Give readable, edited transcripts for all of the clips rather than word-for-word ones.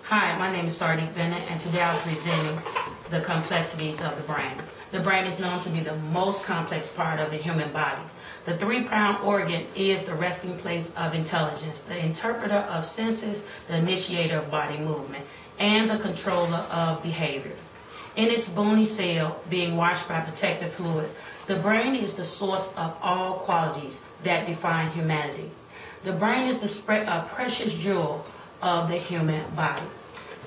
Hi, my name is Sardique Bennett, and today I'll be presenting the complexities of the brain. The brain is known to be the most complex part of the human body. The three-pronged organ is the resting place of intelligence, the interpreter of senses, the initiator of body movement, and the controller of behavior. In its bony cell, being washed by protective fluid, the brain is the source of all qualities that define humanity. The brain is the precious jewel of the human body.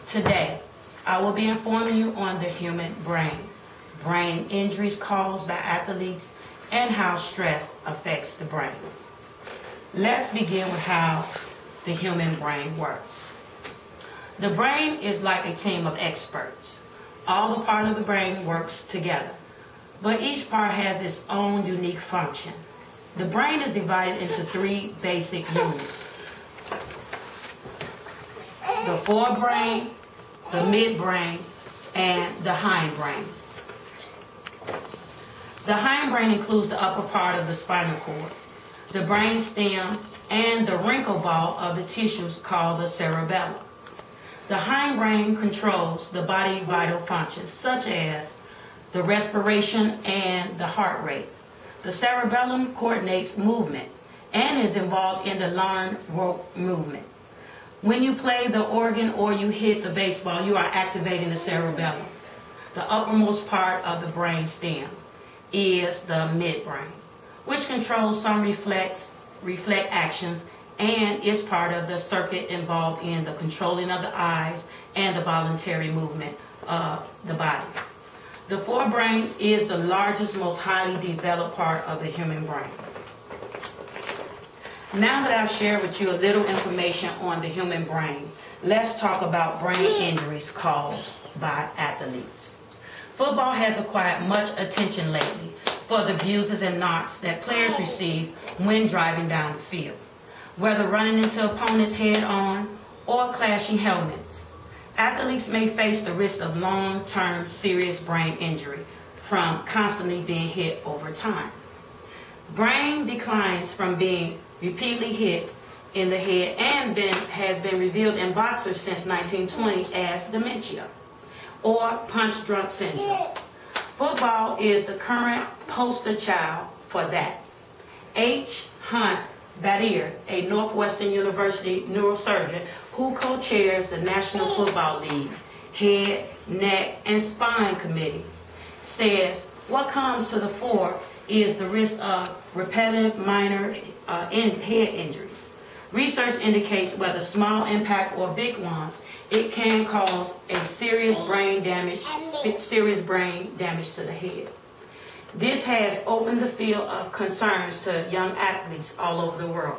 Today, I will be informing you on the human brain injuries caused by athletes, and how stress affects the brain. Let's begin with how the human brain works. The brain is like a team of experts. All the parts of the brain works together, but each part has its own unique function. The brain is divided into three basic units: the forebrain, the midbrain, and the hindbrain. The hindbrain includes the upper part of the spinal cord, the brain stem, and the wrinkle ball of the tissues called the cerebellum. The hindbrain controls the body vital functions such as the respiration and the heart rate. The cerebellum coordinates movement and is involved in the learned rope movement. When you play the organ or you hit the baseball, you are activating the cerebellum. The uppermost part of the brain stem is the midbrain, which controls some reflex actions and is part of the circuit involved in the controlling of the eyes and the voluntary movement of the body. The forebrain is the largest, most highly developed part of the human brain. Now that I've shared with you a little information on the human brain, let's talk about brain injuries caused by athletes. Football has acquired much attention lately for the bruises and knocks that players receive when driving down the field, whether running into opponents head-on or clashing helmets. Athletes may face the risk of long-term serious brain injury from constantly being hit over time. Brain declines from being repeatedly hit in the head and has been revealed in boxers since 1920 as dementia or punch-drunk syndrome. Football is the current poster child for that. H. Hunt Battier, a Northwestern University neurosurgeon who co-chairs the National Football League Head, Neck, and Spine Committee, says what comes to the fore is the risk of repetitive minor head injuries. Research indicates whether small impact or big ones, it can cause a serious brain damage to the head. This has opened the field of concerns to young athletes all over the world.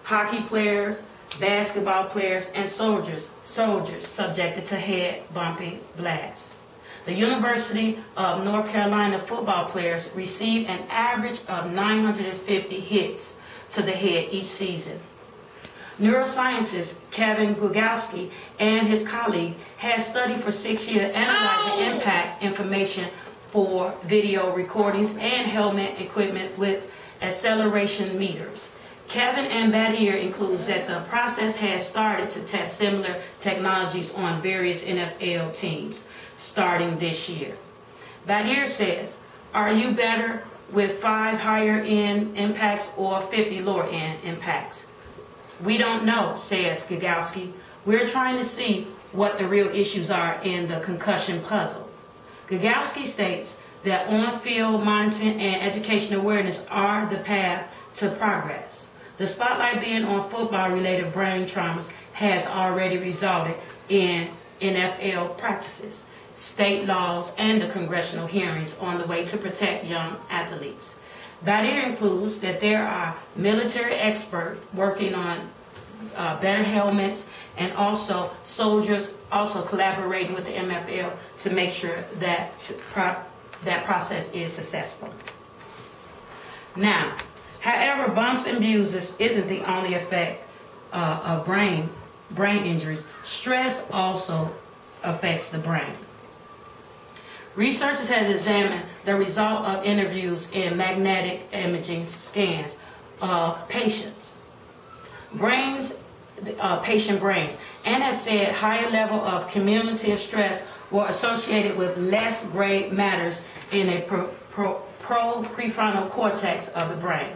Hockey players, basketball players, and soldiers subjected to head bumping blasts. The University of North Carolina football players receive an average of 950 hits to the head each season. Neuroscientist Kevin Gugowski and his colleague had studied for 6 years analyzing impact information for video recordings and helmet equipment with acceleration meters. Kevin and Battier includes that the process has started to test similar technologies on various NFL teams starting this year. Battier says, "Are you better with 5 higher end impacts or 50 lower end impacts?" "We don't know," says Gugowski. "We're trying to see what the real issues are in the concussion puzzle." Gugowski states that on-field monitoring and education awareness are the path to progress. The spotlight being on football-related brain traumas has already resulted in NFL practices, state laws, and the congressional hearings on the way to protect young athletes. Battier includes that there are military experts working on better helmets, and also soldiers also collaborating with the MFL to make sure that that process is successful. Now, however, bumps and bruises isn't the only effect of brain injuries. Stress also affects the brain. Researchers have examined the result of interviews in magnetic imaging scans of patients. Brains patient brains, and have said higher level of cumulative stress were associated with less gray matters in a prefrontal cortex of the brain.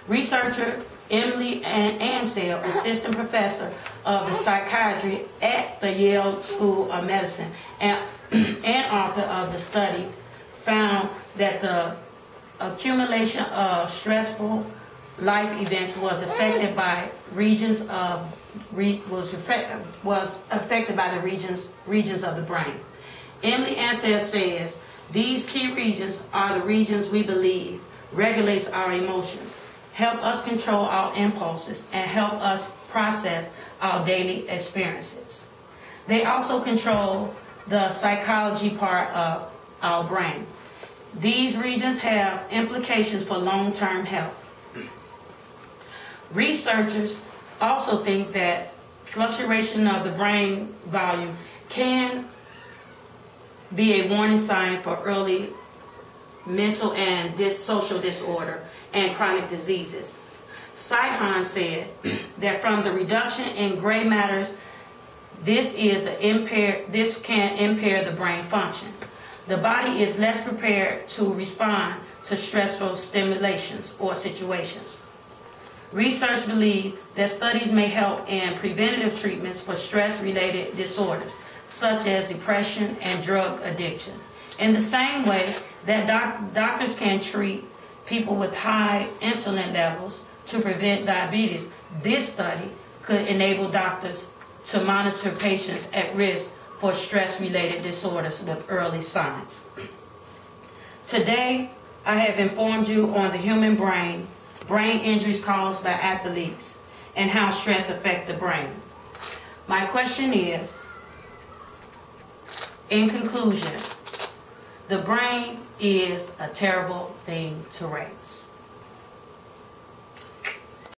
Researcher Emily Ansel, assistant professor of the psychiatry at the Yale School of Medicine and author of the study, found that the accumulation of stressful life events was affected by regions of the regions of the brain. Emily Ansel says these key regions are the regions we believe regulates our emotions, help us control our impulses, and help us process our daily experiences. They also control the psychology part of our brain. These regions have implications for long-term health. Researchers also think that fluctuation of the brain volume can be a warning sign for early mental and social disorder and chronic diseases. Saihan said that from the reduction in gray matters, this can impair the brain function. The body is less prepared to respond to stressful stimulations or situations. Research believes that studies may help in preventative treatments for stress-related disorders, such as depression and drug addiction. In the same way that doctors can treat people with high insulin levels to prevent diabetes, this study could enable doctors to monitor patients at risk for stress-related disorders with early signs. Today, I have informed you on the human brain, brain injuries caused by athletes, and how stress affects the brain. My question is, in conclusion, the brain is a terrible thing to raise.